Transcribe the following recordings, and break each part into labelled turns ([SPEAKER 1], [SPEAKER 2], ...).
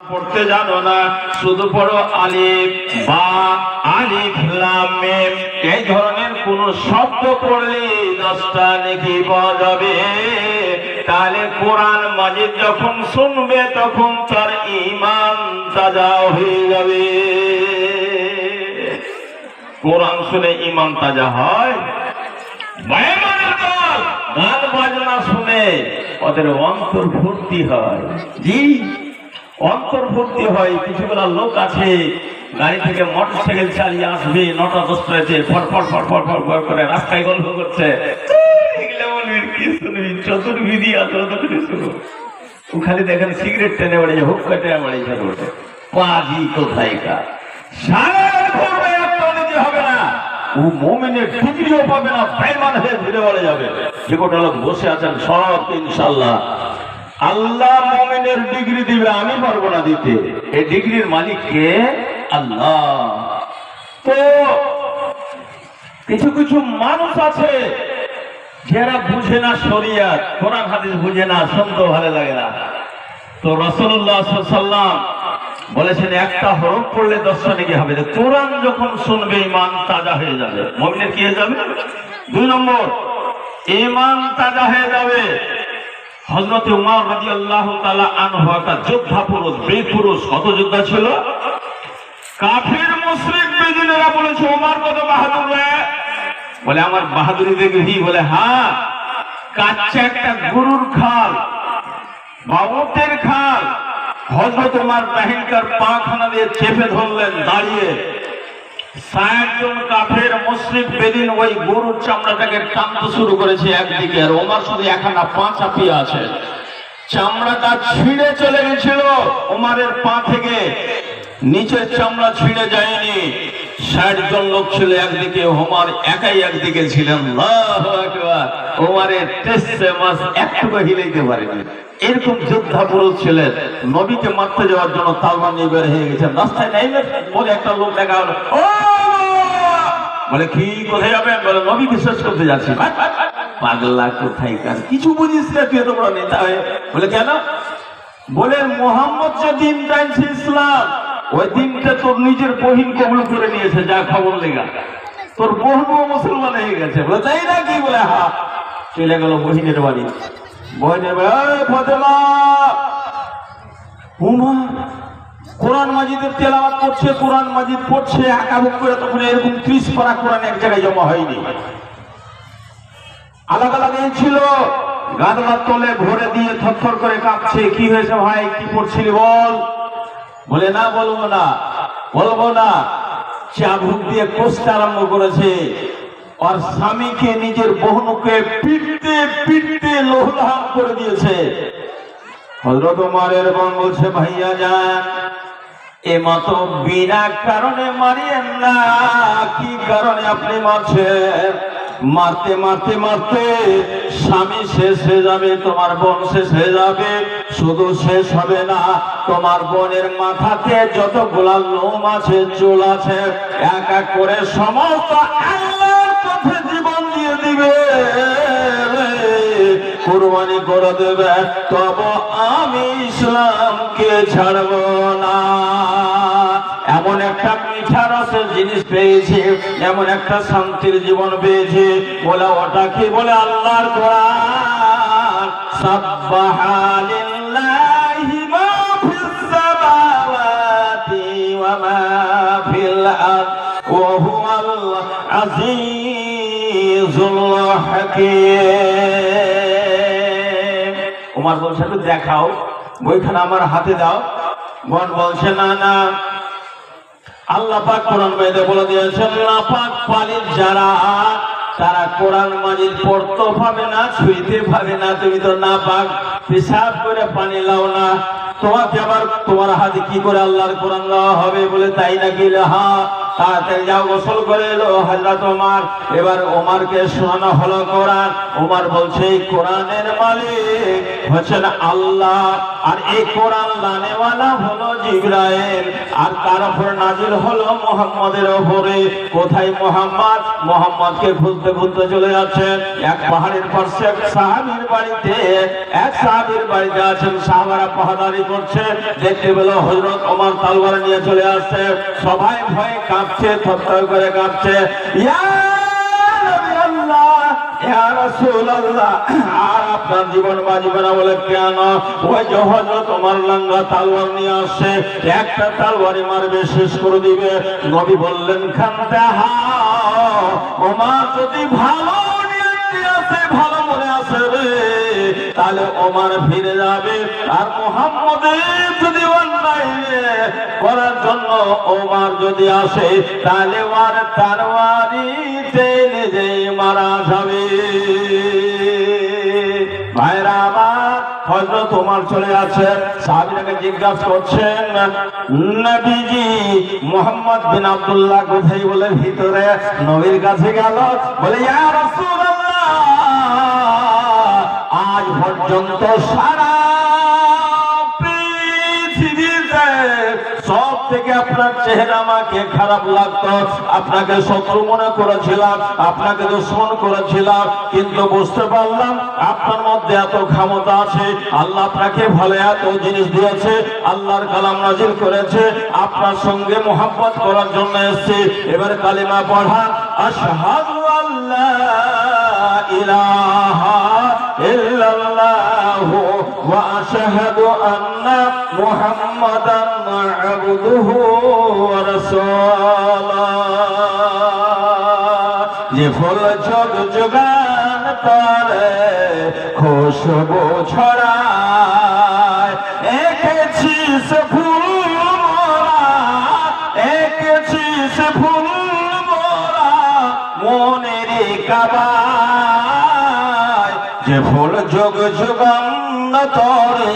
[SPEAKER 1] পড়তে জানো না, শুধু পড়ো আলিফ বা আলিফ লাম মিম, এই ধরনের কোন শব্দ পড়লে 10টা নেকি পাওয়া যাবে। তাহলে কোরআন মাজিদ যখন শুনবে তখন তার ঈমান তাজা হয়ে যাবে। কোরআন শুনে ঈমান তাজা হয়? গান বাজনা শুনে ওদের অন্তর ভর্তি হয়। জি, অন্তর্ভুক্তি হয়। কিছুগুলা লোক আছে গাড়ি থেকে মোটরসাইকেল চালিয়ে আসবে 9টা 10টাতে ফটফট ফটফট ফটফট করে রাস্তায় গল্প করছে। চতুর্বিধি আছে, ও খালি দেখেন সিগারেট টেনে বেড়ে হুক কেটে বেড়ে ওঠে। পাজি কোথায় কা হবে না, ও মুমিনের ডিগ্রিও পাবে না, বেঈমান হয়ে ঘুরে বেড়ে যাবে। যে কটা লোক বসে আছেন সব ইনশাআল্লাহ আল্লাহ মুমিনের ডিগ্রি দিবে, আমি পারবো না দিতে। এই ডিগ্রির মালিক কে? আল্লাহ। তো কিছু কিছু মানুষ আছে যারা বুঝে না শরিয়ত, কোরআন হাদিস বুঝে না, শুনতে ভালো লাগে না। তো রাসূলুল্লাহ সাল্লাল্লাহু আলাইহি ওয়াসাল্লাম বলেছেন একটা হরফ পড়লে 10টা নেকি হবে। কোরআন যখন শুনবে ঈমান তাজা হয়ে যাবে। মুমিনের কি হয়ে যাবে? 2 নম্বর, ঈমান তাজা হয়ে যাবে। হযরত উমর রাদিয়াল্লাহু তাআলা আনহু একটা যোদ্ধা পুরুষ, বীর পুরুষ। কত যোদ্ধা ছিল? কাফির মুশরিক বেদিনেরা বলেছে ওমর কত বাহাদুর রে। বলে আমার বাহাদুরি দেখবি? বলে হ্যাঁ, কাচ্চা একটা গরুর খাল বা উটের খাল হযরত উমর বাহিনকার পাখানা দিয়ে চেপে ধরলেন দাঁড়িয়ে। 60 জন কাফের মুশরিক বেদিন ওই গরুর চামড়াটাকে টানতে শুরু করেছে একদিকে, আর ওমর শুধু এখানা পা চাপিয়ে আছে। চামড়াটা ছিঁড়ে চলে গেছিল ওমরের পা থেকে, নিচের চামড়া ছিঁড়ে যায়নি। 60 জন লোক ছিল একদিকে, ওমর একাই একদিকে ছিলেন। আল্লাহু আকবার। ওমরের টেসে মাস একটু হিলাইতে পারেনি। এরকম যোদ্ধা পুরুষ ছিলেন। নবীকে মারতে যাওয়ার জন্য তালমান নিয়ে বের হয়ে গেছেন। রাস্তায় নাইলে বলে একটা লোক দেখা হলো, ও বলে কি কোথায় যাবেন? বলে নবীকে শেষ করতে যাচ্ছি। পাগলা কোথায় কার, কিছু বুঝিস না তুই, এত বড় নেতা হয়ে। বলে কেন? বলে মোহাম্মদ যে দিন টানছে ইসলাম, ওই দিনটা তোর নিজের বহিন কবুল করে নিয়েছে। যা খবর লেগা তোর বহনও মুসলমান হয়ে গেছে। বলে তাই নাকি? বলে হ্যাঁ। চলে গেল বহিনের বাড়ি। বহিনের বাড়ি ফাতেমা উমর কোরআন মাজিদের তেলাওয়াত করছে, কোরআন মাজিদ পড়ছে আকাবুক করে। তখন এরকম 30 পারা কোরআন এক জায়গায় জমা হয়নি, আলাদা আলাদা ছিল। গাদলার তলে ভরে দিয়ে থরথর করে কাঁপছে। কি হয়েছে ভাই, কি পড়ছিলি বল? বলে না বলবো না, বলবো না। চাবুক দিয়ে কষতে আরম্ভ করেছে। আর স্বামীকে নিজের বহনুকে পিটতে পিটতে লোহলাহান করে দিয়েছে। হযরত ওমরের বোন বলছে, ভাইয়া যান, এ মত বিনা কারণে মারিয়েন না। কি কারণে আপনি মারছেন? মারতে মারতে মারতে স্বামী শেষ হয়ে যাবে, তোমার বোন শেষ হয়ে যাবে। শুধু শেষ হবে না, তোমার বোনের মাথাতে যতগুলা লোম আছে, চুল আছে, এক এক করে সমস্ত আল্লাহর পথে জীবন দিয়ে দিবে, কুরবানি করে দেবে। তবে আমি ইসলামকে ছাড়ব না। এমন একটা মিঠা রসের জিনিস পেয়েছি, এমন একটা শান্তির জীবন পেয়েছি। বলে ওটা কি? বলে আল্লাহর কোরআন। সাব্বাহা লিল্লাহি মা ফিস সামাওয়াতি ওয়া মা ফিল আরদ ওয়া হুয়াল আজিজুল হাকীম। ওমর বলছে তো দেখাও, বইখানা আমার হাতে দাও। বোন বলছে না না, আল্লাহ পাক কোরআন মাজিদে বলে দিয়েছেন, নাপাক পালিত যারা, তারা কোরআন মাজিদ পড়তে পাবে না, ছুঁইতে পাবে না। তুমি তো নাপাক, পেশাব করে পানি লাও না, তোমাকে আবার তোমার হাতে কি করে আল্লাহর কোরআন দেওয়া হবে? বলে তাই নাকি? হ্যাঁ, তাড়াতাড়ি যাও গোসল করে এলো হযরত ওমর। এবার ওমরকে শোনানো হলো কোরআন। ওমর বলছে এই কোরআনের মালিক হচ্ছেন আল্লাহ, আর এই কোরআন লানেওয়ালা হলো জিবরাইল, আর তার উপর নাজিল হলো মুহাম্মাদের উপরে। কোথায় মুহাম্মদ? মুহাম্মদকে খুঁজতে খুঁজতে চলে যাচ্ছেন এক পাহাড়ের পাশে এক সাহাবীর বাড়িতে। এক সাহাবীর বাড়িতে আছেন, সাহাবারা পাহাড়ারি করছে। দেখতে পেল হযরত ওমর তলোয়ার নিয়ে চলে আসছে। সবাই ভয়ে কাঁপছে, থরথর করে কাঁপছে। ইয়া নবী আল্লাহ, ইয়া রাসূলুল্লাহ, আর আপনার জীবন বাঁচবে না বলে কেন? ওই যে হযরত ওমর লাঙ্গা তলোয়ার নিয়ে আসছে, একটা তলোয়ারই মারবে, শেষ করে দিবে। নবী বললেন খান্দাহা, ওমর যদি ভালো নিয়ে আসে, ভালো মনে আসে রে, তাহলে ওমর ফিরে যাবে। আর মুহাম্মদের যদি অন্যায় করার জন্য ওমর যদি আসে, তাহলে ওর তরবারিতে নিজেই মারা যাবে। ভাইরা আমার, হযরত ওমর চলে আছে, সাহাবীরাকে জিজ্ঞাসা করছেন নবীজি মুহাম্মদ বিন আব্দুল্লাহ কোথায়? বলে ভিতরে। নবীর কাছে গেল, বলে ইয়া রাসূলুল্লাহ, আজ পর্যন্ত সারা পৃথিবীতে সব থেকে আপনার চেহারা আমাকে খারাপ লাগতো, আপনাকে শত্রু মনে করেছিলাম, আপনাকে দুশমন করেছিলাম, কিন্তু বুঝতে পারলাম আপনার মধ্যে এত ক্ষমতা আছে। আল্লাহ আপনাকে ভালো এত জিনিস দিয়েছে, আল্লাহর কালাম নাজিল করেছে, আপনার সঙ্গে মুহাব্বত করার জন্য এসেছে। এবার কালিমা পড়া, আশহাদু আল্লা ইলাহা ইল্লাল্লাহু ওয়া আশহাদু আন্না মুহাম্মাদান আবদুহু ওয়া রাসূলুহু। যে ফুল যোগ যোগান করে খুশবু ছড়ায়, এঁকেছি সে ফুল মোরা, এঁকেছি সে ফুল মোরা মনের কাবায়। যে ফুল যোগ যোগান তরে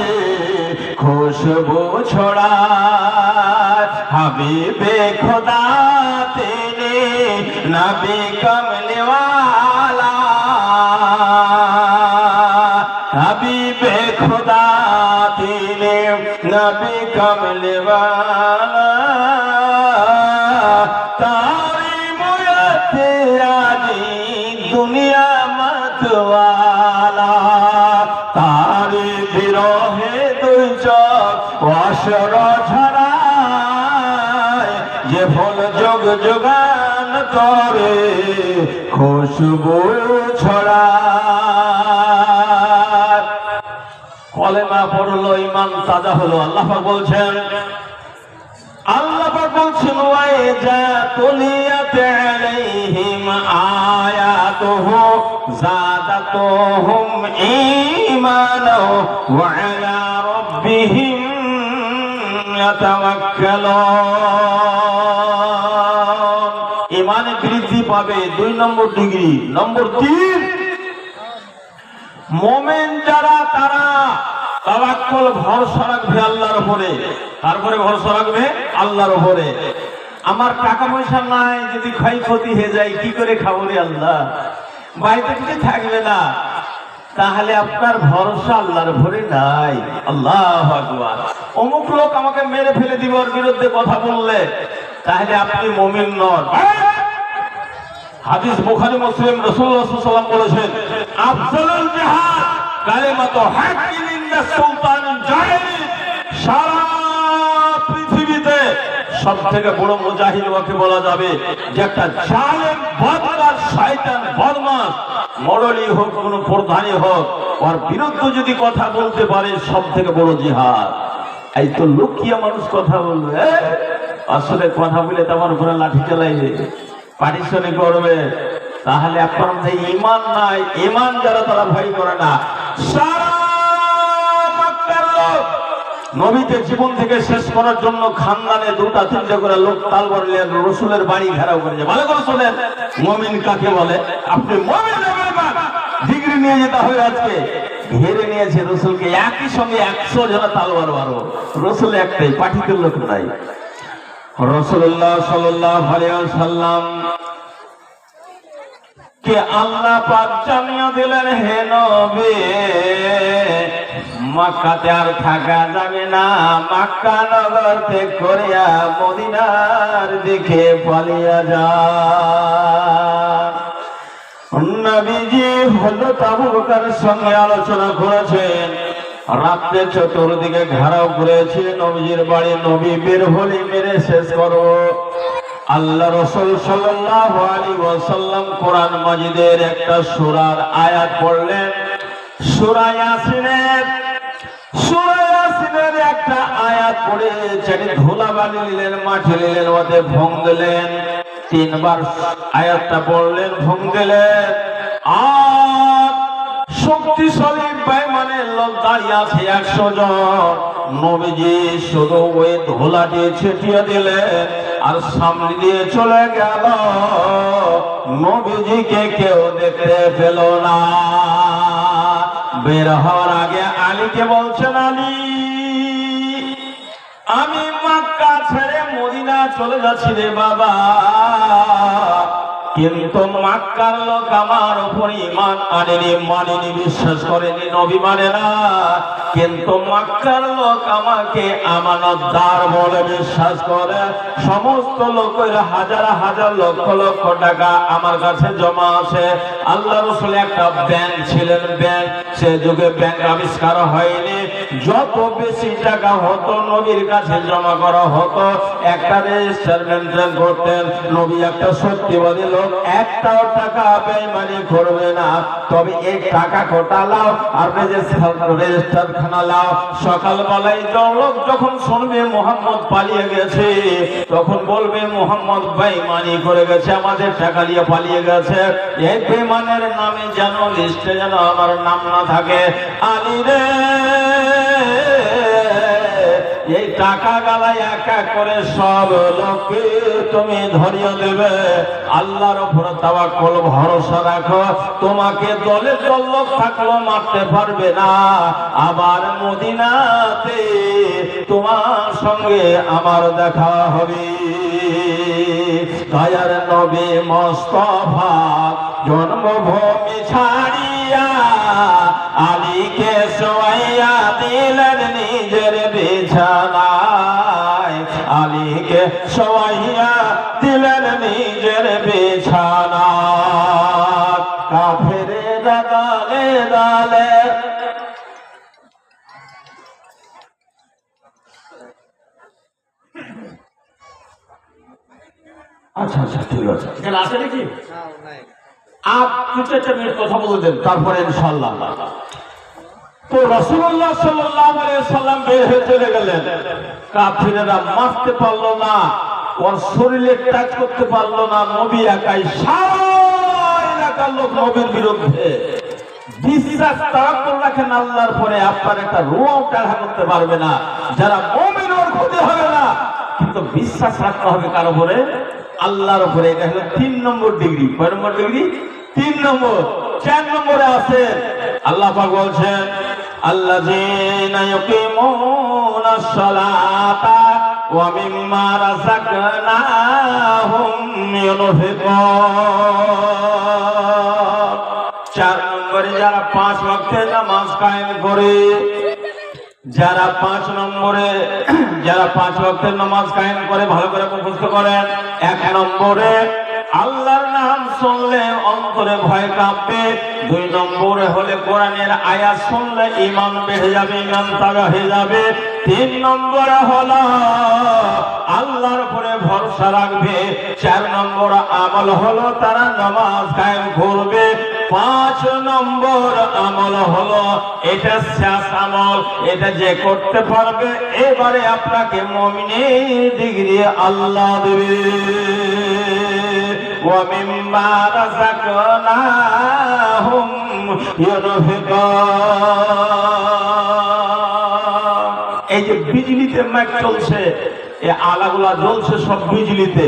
[SPEAKER 1] খুশবু ছড়ায়, হাবিবে খোদা তিনি নবী কমলিওয়ালা, হাবিবে খোদা তিনি নবী কমলিওয়ালা। তারি মুয়াতে আজি দুনিয়া মতওয়ালা, তারি বিরহে দুই চোখ অসর ঝরায়। যে ফুল যোগ যোগান করে খুশবু ছড়ায়। কলেমা পড়লো, ঈমান তাজা হলো। আল্লাহ পাক বলছেন, আল্লাহ পাক বলছেন ওয়াইজা তুলিয়াত আলাইহিম আয়াতুহু যাদাতুহুম ঈমানা ওয়া আলা রাব্বিহিম ইয়াতাওয়াক্কালুন। ঈমানে বৃদ্ধি পাবে 2 নম্বর ডিগ্রি। নম্বর 3, মুমিন যারা তারা তাওয়াক্কুল ভরসা রাখবে আল্লাহর উপরে। তারপরে ভরসা রাখবে আল্লাহর উপরে। আমার টাকা পয়সা নাই, যদি ক্ষয়ক্ষতি হয়ে যায় কি করে খাবো রে আল্লাহ? বাড়িতে কিছু থাকবে না, তাহলে আপনার ভরসা আল্লাহর উপরে নাই। আল্লাহু আকবার। অমুক লোক আমাকে মেরে ফেলে দিবে, ওর বিরুদ্ধে কথা বললে, তাহলে আপনি মুমিন নন। হাদিস বুখারী মুসলিম, রাসূলুল্লাহ সাল্লাল্লাহু আলাইহি ওয়াসাল্লাম বলেছেন, আফজালুল জিহাদ কালিমাতু হাক্কিন ইনদা সুলতানিন জাহিলিন। সারা পৃথিবীতে সবথেকে বড় মুজাহিদ ওকে বলা যাবে, যে একটা জালেম বদমাশ শয়তান বদমাশ মরলি হোক কোন প্রধানই হোক, ওর বিরুদ্ধে যদি কথা বলতে পারে সবথেকে বড় জিহাদ। এই তো লুকিয়ে মানুষ কথা বলবে, আসলে কথা বলে তোমার উপরে লাঠি চালাইবে, পারিশ্রমিক করবে, তাহলে আপনার মধ্যে ঈমান নাই। ঈমান যারা তারা ভয় করে না। সারা মক্কার লোক নবীকে জীবন থেকে শেষ করার জন্য খানদানে 2-3 করে লোক তালবার নিয়ে রাসূলের বাড়ি ঘেরাও করেছে। ভালো করে শুনেন, মুমিন কাকে বলে? আপনি মুমিন ডিগ্রি নিয়ে যেতে হবে। আজকে ঘিরে নিয়েছে রাসূলকে, একই সঙ্গে 100 জন তালবার বারো। রাসূল একটাই, পাঠিত লোক নাই। রাসূলুল্লাহ সাল্লাল্লাহু আলাইহি ওয়াসাল্লাম কে আল্লাহ পাক জানিয়ে দিলেন, হে নবী মক্কাতে আর থাকা যাবে না, মক্কা নগর ত্যাগ করিয়া মদিনার দিকে পালিয়ে যান। নবীজি হযরত আবু বকরের সঙ্গে আলোচনা করেছেন, রাত্রে চতুর্দিকে ঘেরাও করেছে নবীজির বাড়ি। নবী বের হলে মেরে শেষ করব। আল্লাহ রাসূল সাল্লাল্লাহু আলাইহি ওয়াসাল্লাম কোরআন মাজিদের একটা সূরার আয়াত পড়লেন, সূরা ইয়াসিনের একটা আয়াত পড়ে চারি ধুলাবালি নিলেন, মাটি নিলেন, ওতে ভং দিলেন, তিনবার আয়াতটা পড়লেন, ভং দিলেন। আর শক্তিশালী বেঈমানের লোক দাঁড়িয়ে আছে 100 জন। নবীজি শুধু ওই ধুলাটি ছিটিয়ে দিলেন আর সামনে দিয়ে চলে গেল। নবীজিকে কেউ দেখতে পেল না। বের হওয়ার আগে আলীকে বলছেন, আলী আমি মক্কা ছেড়ে মদিনা চলে যাচ্ছি রে বাবা, কিন্তু মক্কার লোক আমার উপর ঈমান আনেনি, মানেনি, বিশ্বাস করেনি, নবী মানে না। কিন্তু মক্কার লোক আমাকে আমানতদার বলে বিশ্বাস করে। সমস্ত লোকের হাজার হাজার লক্ষ লক্ষ টাকা আমার কাছে জমা আছে। আল্লাহ রাসূল একটা ব্যাংক ছিলেন, ব্যাংক সে যুগে ব্যাংক আবিষ্কার হয়নি। যত বেশি টাকা হতো নবীর কাছে জমা করা হতো, একটা রেজিস্টার মেনটেন করতেন। নবী একটা সত্যিবাদী লোক, একটাও টাকা বেঈমানি করবে না। তবে এই টাকা কোটা লাও আর রেজিস্টার খানা লাও। সকালবেলায় লোক যখন শুনবে মুহাম্মদ পালিয়ে গেছে, তখন বলবে মুহাম্মদ বেঈমানি করে গেছে, আমাদের টাকা নিয়ে পালিয়ে গেছে। এই বেঈমানের নামে যেন লিস্টে যেন আমার নাম না থাকে। আলী রে, এই টাকা গালা এক এক করে সব লোককে তুমি ধরিয়ে দেবে। আল্লাহর উপর তাওয়াক্কুল, ভরসা রাখো। তোমাকে দলে দল লোক থাকলেও মারতে পারবে না। আবার মদিনাতে তোমার সঙ্গে আমার দেখা হবে। দয়ার নবী মুস্তাফা জন্মভূমি ছাড়িয়া আলীকে শোয়াইয়া দিলেন নিজের বিছানায়। আলীকে শোয়াইয়া দিলেন নিজের বিছানায়। কাফেরেরা দালে দালে আচ্ছা ঠিক আছে, এখানে আছে নাকি? আপনি 2-4 মিনিট কথা বলে দেন, তারপরে ইনশাআল্লাহ। তো রাসূলুল্লাহ সাল্লাল্লাহু আলাইহি ওয়াসাল্লাম বের হয়ে চলে গেলেন। কাফিরেরা মারতে পারলো না, ওর শরীরে টাচ করতে পারলো না। নবী একাই, সারা এলাকার লোক নবীর বিরুদ্ধে। বিশ্বাস তাওয়াক্কুল রাখেন আল্লাহর পরে, আপনার একটা রুও টাড়া করতে পারবে না। যারা মুমিন ওর ক্ষতি হবে না, কিন্তু বিশ্বাস রাখতে হবে কার উপরে? আল্লাহর উপরে। এটা হলো 3 নম্বর ডিগ্রি। কয় নম্বর ডিগ্রি? 3 নম্বর। 4 নম্বরে আছে আল্লাহ পাক বলছেন, আল্লাযীনা ইউকিমুনাস সালাতা ওয়া মিম্মা রাযাকনাহুম ইউনফিকুন। 4 নম্বরে যারা 5 ওয়াক্তের নামাজ কায়েম করে, যারা 5 নম্বরে যারা 5 ওয়াক্তের নামাজ কায়েম করে, ভালো করে মুখস্থ করেন। 1 নম্বরে আল্লাহর নাম শুনলে অন্তরে ভয় কাঁপবে। 2 নম্বরে হলে কোরআনের আয়াত শুনলে ঈমান বেড়ে যাবে, ঈমান তাজা হয়ে যাবে। 3 নম্বরে হলো আল্লাহর উপরে ভরসা রাখবে। 4 নম্বর আমল হলো তারা নামাজ কায়েম করবে। 5 নম্বর আমল হলো, এটা শেষ আমল, এটা যে করতে পারবে এবারে আপনাকে মুমিনের ডিগ্রি আল্লাহ দেবে। ওয়া মিম্মা রাযাকনাহুম ইউনফিকুন। এই যে বিজলিতে ম্যাচ চলছে, এই আলাগুলা জ্বলছে সব বিজলিতে।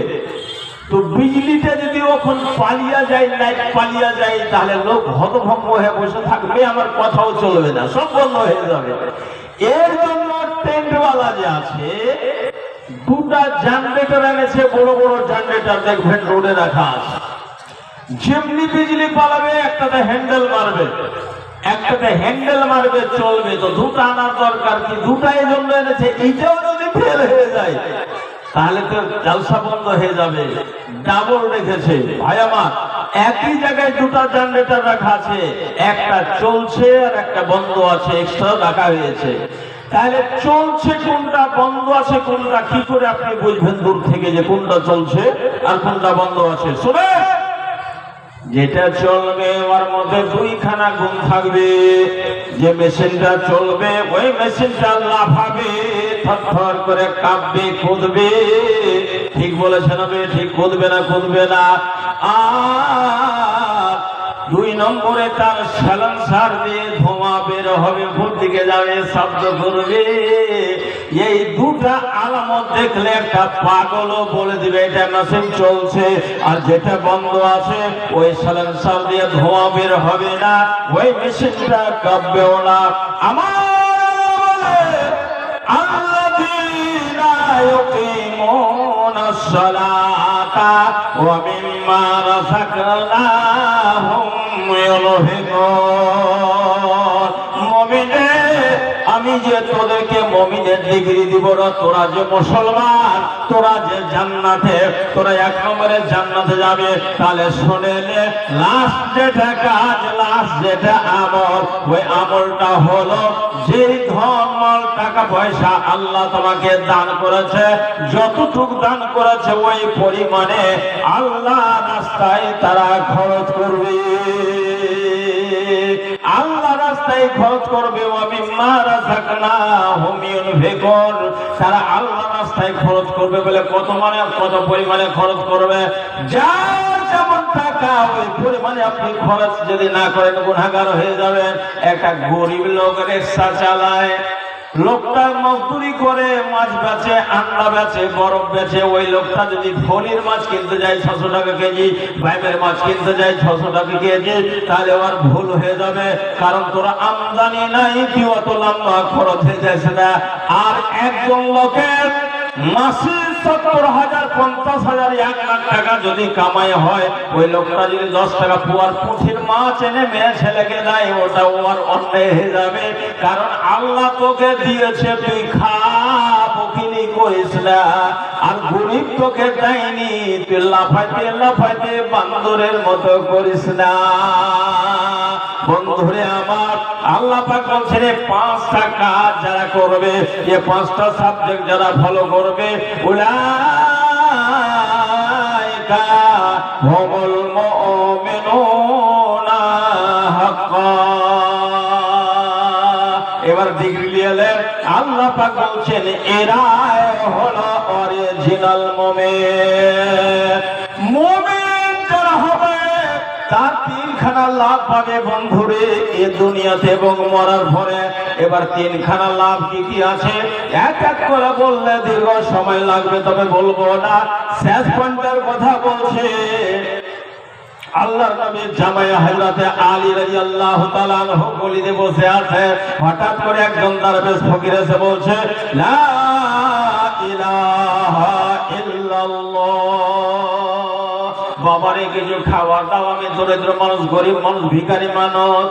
[SPEAKER 1] তো বিজলিতে যদি ওখান পালিয়া যায়, লাইট পালিয়া যায়, তাহলে লোক হতভম্ব হয়ে বসে থাকবে, আমার কথাও চলবে না, সব বন্ধ হয়ে যাবে। এর জন্য টেন্টওয়ালা যে আছে, দুটা জেনারেটর এনেছে, বড় বড় জেনারেটর দেখবেন রোডে রাখা আছে। যেমনি বিজলি পালাবে একটাতে হ্যান্ডেল মারবে, একটাতে হ্যান্ডেল মারবে চলবে। তো দুটা আনার দরকার কি? দুটা এই জন্য এনেছে, এইটাও যদি ফেল হয়ে যায় তাহলে তো জালসা বন্ধ হয়ে যাবে। ডাবল রেখেছে। ভাই আমার, একই জায়গায় দুটা জেনারেটর রাখা আছে, একটা চলছে আর একটা বন্ধ আছে, এক্সট্রা রাখা হয়েছে। তাহলে চলছে কোনটা, বন্ধ আছে কোনটা, কি করে আপনি বুঝবেন দূর থেকে যে কোনটা চলছে আর কোনটা বন্ধ আছে? শুনে, যেটা চলবে ওর মধ্যে দুইখানা গুণ থাকবে। যে মেশিনটা চলবে ওই মেশিনটা লাফাবে, থরথর করে কাঁপবে, কুদবে। ঠিক বলেছেন? হবে ঠিক, কুদবে না? কুদবে না। আর দুই নম্বরে তার সালানসার দিয়ে ধোঁয়া বের হবে, ভোর দিকে যাবে, শব্দ করবে। এই দুটা আলামত দেখলে একটা পাগলও বলে দিবে এটা মেশিন চলছে। আর যেটা বন্ধ আছে ওই সালানসার দিয়ে ধোঁয়া বের হবে না, ওই মেশিনটা কাঁপবেও না। আমার আল্লাযীনা ইউকিমুনাস সালাতা ওয়া মিম্মা রাযাকনাহুম ইউনফিকুন। মুমিনে, আমি যে তোদেরকে মুমিনের ডিগ্রি দিব না, তোরা যে মুসলমান, তোরা যে জান্নাতে, তোরা এক নম্বরে জান্নাতে যাবে। তাহলে শুনে নে, লাস্ট যেটা কাজ, লাস্ট যেটা আমল, ওই আমলটা হলো যে ধন মাল টাকা পয়সা আল্লাহ তোমাকে দান করেছে, যতটুকু দান করেছে ওই পরিমাণে আল্লাহ রাস্তায় তারা খরচ করবে। আল্লাহ রাস্তায় খরচ করবে। তারা আল্লাহ রাস্তায় খরচ করবে বলে কত মানে কত পরিমাণে খরচ করবে? যার যেমন টাকা ওই পরিমাণে আপনি খরচ যদি না করেন গুনাহগার হয়ে যাবেন। একটা গরিব লোক রিকশা চালায়, লোকটা মজদুরি করে, মাছ বেচে, আন্ডা বেচে, বরফ বেচে। ওই লোকটা যদি ফলির মাছ কিনতে যায় 600 টাকা কেজি, বাইমের মাছ কিনতে যায় 600 টাকা কেজি, তাহলে ওর ভুল হয়ে যাবে। কারণ তোরা আমদানি নাই, কি অত লম্বা খরচ হয়ে যাচ্ছে না। আর একজন লোকের মাসে 70,000, 50,000, 1 লাখ টাকা যদি কামাই হয়, ওই লোকটা যদি 10 টাকা পোয়ার পুঁঠির মাছ এনে মেয়ে ছেলেকে দেয়, ওটা ওর অন্যায় হয়ে যাবে। কারণ আল্লাহ তোকে দিয়েছে, তুই খা, বকিনি করিস না। আর গরিব তোকে দেয়নি, তুই লাফাইতে লাফাইতে বান্দরের মতো করিস না। বন্ধুরে আমার, আল্লাহ পাক বলছেন 5টা কাজ যারা করবে, এই 5টা সাবজেক্ট যারা ফলো করবে, উলাইকা হুমুল মুমিনুনা হাক্কান। এবার ডিগ্রি নিলেন। আল্লাহ পাক বলছেন এরাই হলো অরিজিনাল মুমিন। মুমিন যারা হবে তার 3খানা লাভ পাবে বন্ধুরে, এ দুনিয়াতে এবং মরার পরে। এবার 3খানা লাভ কি কি আছে এক এক করে বললে দীর্ঘ সময় লাগবে, তবে বলবো না। শেষ পয়েন্টের কথা বলছে। আল্লাহর নবী জামাই হযরতে আলী রাদিয়াল্লাহু তাআলা আনহু গলিতে বসে আছে। হঠাৎ করে একজন দরবেশ ফকির এসে বলছে, লা ইলাহা ইল্লাল্লাহ, বাবারে কিছু খাবার দাও, আমি দরিদ্র মানুষ, গরিব মানুষ, ভিখারি মানুষ।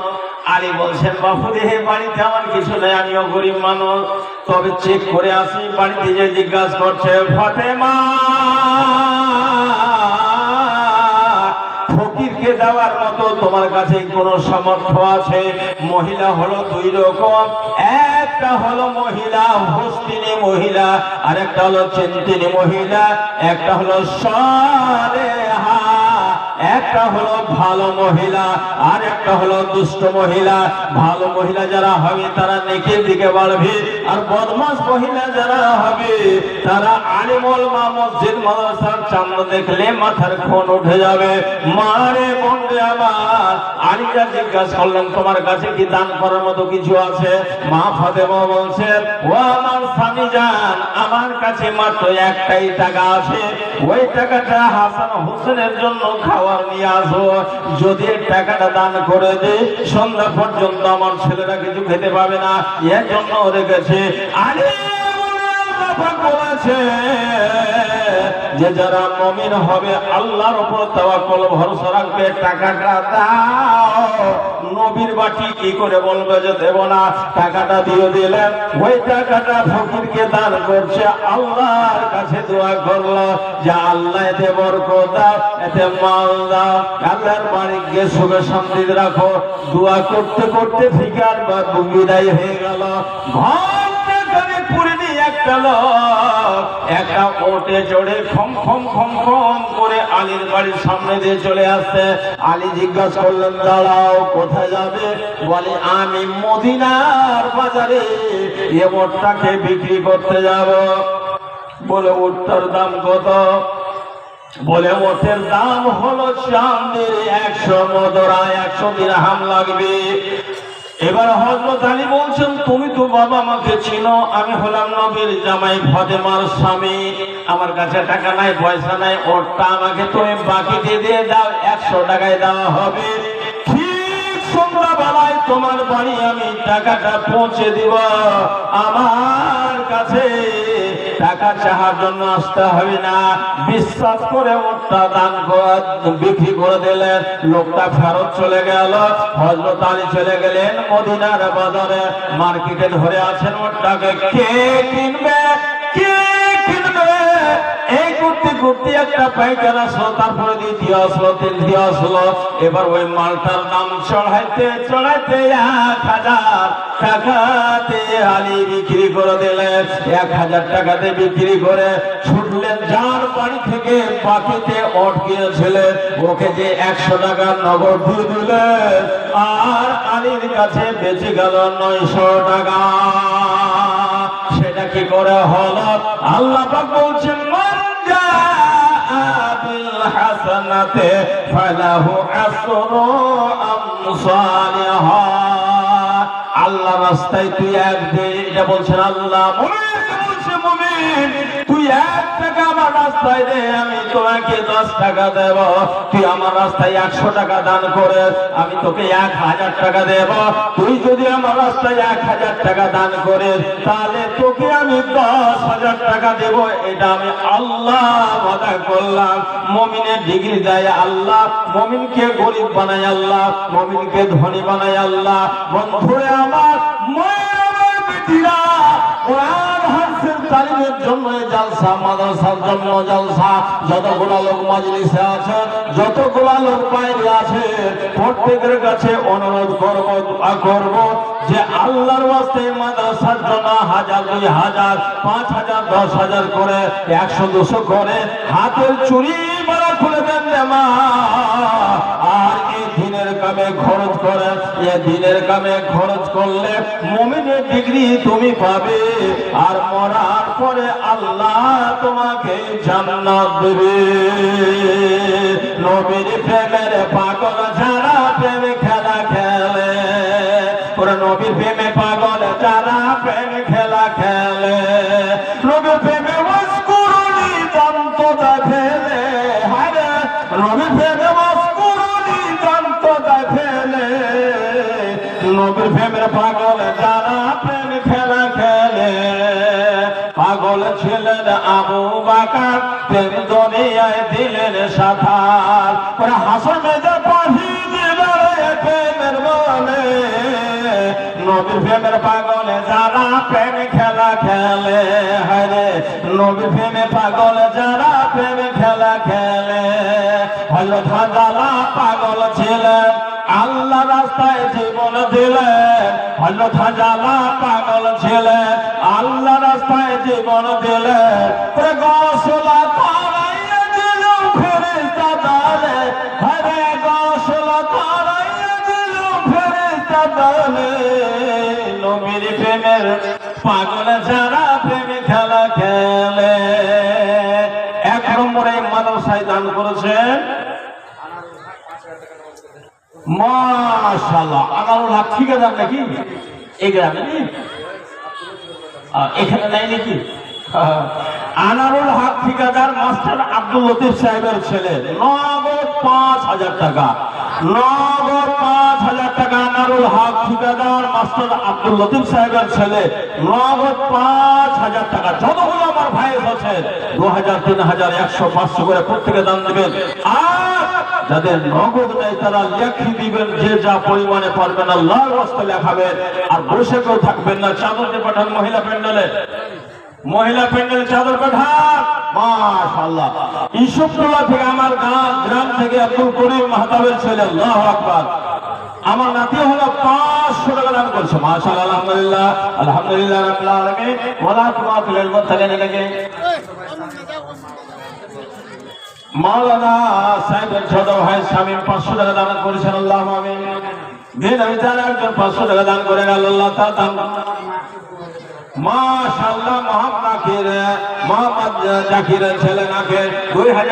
[SPEAKER 1] আলী বলছেন, বাপুরে বাড়িতে আমার কিছু নেই, আমিও গরিব মানুষ, তবে চেক করে আসি। বাড়িতে যে জিজ্ঞাসা করছে, ফাতেমা ফকিরকে দেওয়ার মতো তোমার কাছে কোনো সামর্থ্য আছে? মহিলা হলো 2 রকম, একটা হলো মহিলা হস্তিনী মহিলা, আর একটা হলো চিন্তিনী মহিলা, একটা হলো সালেহা, একটা হলো ভালো মহিলা, আর একটা হলো দুষ্ট মহিলা। ভালো মহিলা যারা হবে তারা নেকির দিকে বাড়বে, আর বদমাশ মহিলা যারা হবে তারা আলিম ওলামা, মসজিদ মাদ্রাসার চাঁদ দেখলে মাথার খুন উঠে যাবে। মারে বন্ধে আমার, আলীরা জিজ্ঞাসা করলেন, তোমার কাছে কি দান করার মতো কিছু আছে? মা ফাতেমা বলছেন, ও আমার স্বামী জান, আমার কাছে মাত্র একটাই টাকা আছে, ওই টাকাটা হাসান হোসেনের জন্য খাওয়ার নিয়ে আসো। যদি টাকাটা দান করে দে, সন্ধ্যা পর্যন্ত আমার ছেলেরা কিছু খেতে পাবে না, এর জন্য রেখেছে। আলী পাক বলেছে যে যারা মুমিন হবে আল্লাহর উপর তাওয়াক্কুল ভরসা রাখবে টাকাটা দাও। নবীর বাটি কি করে বলবে যে দেব না? টাকাটা দিয়ে দিলেন, ওই টাকাটা ফকিরকে দান করছে, আল্লাহর কাছে দোয়া করলো যে আল্লাহ এতে বরকত দাও, এতে মাল দাও, আল্লাহর বাড়ি গিয়ে সুখে শান্তি রাখো। দোয়া করতে করতে ফিকার বা বিদায় হয়ে গেল। একটা লোক একটা ওটে চড়ে খম খম খম খম করে আলীর বাড়ির সামনে দিয়ে চলে আসছে। আলী জিজ্ঞাসা করলেন, দাঁড়াও, কোথায় যাবে? বলে, আমি মদিনার বাজারে এ ওটটাকে বিক্রি করতে যাব। বলে, ওটটার দাম কত? বলে, ওটের দাম হলো চাঁদের 100 মুদ্রা, 100 দিরহাম লাগবে। এবার হযরত আলী বলছেন, তুমি তো বাবা আমাকে চিনো, আমি হলাম নবীর জামাই, ফাতেমার স্বামী, আমার কাছে টাকা নাই, পয়সা নাই, ওটা আমাকে তুমি বাকিতে দিয়ে দাও, 100 টাকায় দেওয়া হবে। ঠিক সন্ধ্যাবেলায় তোমার বাড়ি আমি টাকাটা পৌঁছে দিব। আমার কাছে টাকা চাহার জন্য আসতে হবে না। বিশ্বাস করে ওটা দান বিক্রি করে দিলেন। লোকটা ফেরত চলে গেল। হযরত আলী চলে গেলেন মদিনার বাজারে, মার্কেটে ধরে আছেন ওটাকে। কে কিনবে? কে কিনবে? এই করতে করতে একটা পাইকার আসলো, তারপরে দ্বিতীয় আসলো, তৃতীয় আসলো। এবার ওই মালটার দাম চড়াইতে চড়াইতে 1000 টাকাতে আলী বিক্রি করে দিলেন। 1000 টাকাতে বিক্রি করে ছুটলেন যার বাড়ি থেকে বাকিতে ওট গিয়েছিলেন, ওকে যে 100 টাকা নগদ দিয়ে দিলেন। আর আলীর কাছে বেঁচে গেল 900 টাকা। সেটা কি করে হলো? আল্লাহ পাক বলছেন, মান জাআ বিল হাসানাতি ফালাহু আসরু আমসালিহা। আল্লাহ রাস্তায় তুই এক দে, এটা বলছেন আল্লাহ। মুমিন বলছে, মুমিন তুই 1 টাকা আমার রাস্তায় দে, আমি তোমাকে 10 টাকা দেব। তুই আমার রাস্তায় 100 টাকা দান করে আমি তোকে 1000 টাকা দেব। তুই যদি আমার রাস্তায় 1000 টাকা দান করে তাহলে তোকে আমি 10,000 টাকা দেব। এটা আমি আল্লাহ ওয়াদা করলাম। মুমিনের ডিগ্রি দেয় আল্লাহ, মুমিনকে গরিব বানায় আল্লাহ, মুমিনকে ধনী বানায় আল্লাহ। বন্ধুরা আমার, আমার বেটিরা, কোরআন হাদিসের তালিমের জন্য জালসা, মাদ্রাসার জন্য জালসা, যতগুলো লোক মাজলিসে আছে, যতগুলো লোক বাইরে আছে, প্রত্যেকের কাছে অনুরোধ করব, দোয়া করব যে আল্লাহর ওয়াস্তে মাদ্রাসার জন্য 1000, 2000, 5000, 10,000 করে, 100, 200 করে হাতের চুরি মারা খুলে দেন রে মা। আর এই দিনের কামে খরচ করেন। এই দিনের কামে খরচ করলে মুমিনের ডিগ্রি তুমি পাবে, আর মরার পরে আল্লাহ তোমাকে জান্নাত দেবে। নবীর প্রেমের পাগল যারা প্রেম খেলা খেলে, ওরা নবীর প্রেমে পাগল যারা প্রেম খেলা খেলে, নবীর প্রেমে ওয়াসকুরুনি দান্তদা ফেলে, হায়রে নবীর প্রেমে ওয়াসকুরুনি দান্তদা ফেলে। নবীর প্রেমের পাগল যারা প্রেম খেলা খেলে, পাগল ছিলেন আবু বকর, প্রেম দুনিয়ায় দিলেন সাঁতার। ওরা হাসর মেজে পাহি দিলে প্রেমের বলে। নবীর প্রেমের পাগল যারা প্রেম খেলা খেলে, হরে নবীর প্রেমে পাগল যারা প্রেম খেলা খেলে। হযরত হানজালা পাগল ছিলেন, আল্লাহ রাস্তায় জীবন দিলেন। হযরত হানজালা পাগল ছিলেন, আল্লাহ রাস্তায় জীবন দিলেন। গোসল করাইয়া দিল ফেরেশতা দলে, হরে গোসল করাইয়া দিল ফেরেশতা দলে। নবীর প্রেমের পাগল যারা প্রেমে খেলা খেলে। 1 নম্বরে মাদ্রাসায় দান করেছেন মাশাআল্লাহ। আনারুল হক ঠিকাদার নাকি এই গ্রামে? এখানে নাই নাকি? আনারুল হক ঠিকাদার মাস্টার আব্দুল লতিফ সাহেবের ছেলে। নগদ 5,000 টাকা, নগদ 5,000 টাকা আনারুল হক ঠিকাদার মাস্টার আব্দুল লতিফ সাহেবের ছেলে নগদ 5,000 টাকা। যতগুলো আমার ভাই আছে 2,000, 3,000, 100, 500 করে প্রত্যেকে দান দিবেন। আর যাদের নগদ নেই তারা লেখি দিবেন, যে যা পরিমাণে পারবেন আল্লাহর রাস্তায় লেখাবেন। আর বসে কেউ থাকবেন না, চাদর দিয়ে পাঠান মহিলা প্যান্ডেলে, মহিলা প্যান্ডেলে চাদর পাঠান। মাশাআল্লাহ। ইসুফটোলা থেকে আমার গ্রাম থেকে আব্দুল করিম মাহতাবের ছেলে, আল্লাহু আকবার, আমার নাতি হলো 500 টাকা দান করছে। মাশাআল্লাহ, আলহামদুলিল্লাহ, আলহামদুলিল্লাহ রাব্বিল আলামিন। ওয়ালা তুমাতিল মুতাকিন লাগে মাওলানা সাহেবের ছোট ভাই শামীম 500 টাকা দান করেছেন, আল্লাহু আমিন। মেধাবী যারা একজন 500 টাকা দান করেন, আল্লাহ তাআলা দান। মাশাআল্লাহ, মোহাম্মদ জাকিরের ছেলে নাকে 2,000